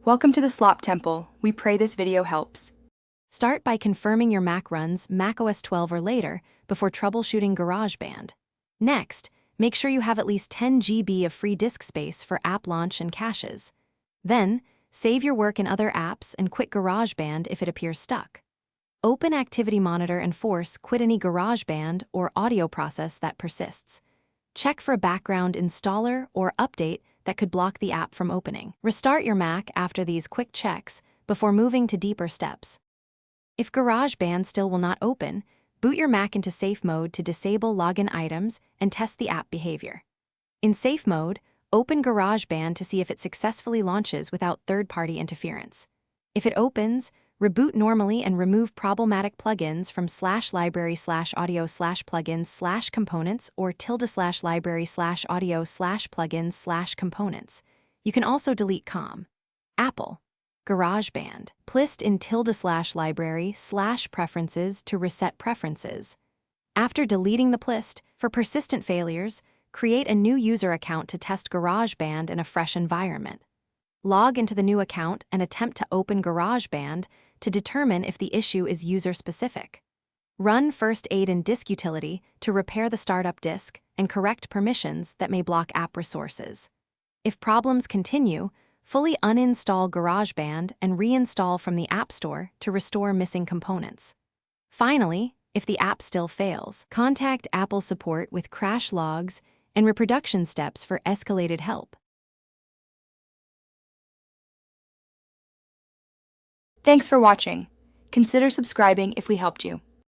Welcome to the Slop Temple. We pray this video helps. Start by confirming your Mac runs macOS 12 or later before troubleshooting GarageBand. Next, make sure you have at least 10 GB of free disk space for app launch and caches. Then, save your work in other apps and quit GarageBand if it appears stuck. Open Activity Monitor and force quit any GarageBand or audio process that persists. Check for a background installer or update that could block the app from opening. Restart your Mac after these quick checks before moving to deeper steps. If GarageBand still will not open, boot your Mac into safe mode to disable login items and test the app behavior. In safe mode, open GarageBand to see if it successfully launches without third-party interference. If it opens, reboot normally and remove problematic plugins from /library/audio/plugins/components or ~library/audio/plugins/components. You can also delete Apple, GarageBand, plist in ~library/preferences to reset preferences. After deleting the plist, for persistent failures, create a new user account to test GarageBand in a fresh environment. Log into the new account and attempt to open GarageBand to determine if the issue is user-specific. Run First Aid in Disk Utility to repair the startup disk and correct permissions that may block app resources. If problems continue, fully uninstall GarageBand and reinstall from the App Store to restore missing components. Finally, if the app still fails, contact Apple support with crash logs and reproduction steps for escalated help. Thanks for watching. Consider subscribing if we helped you.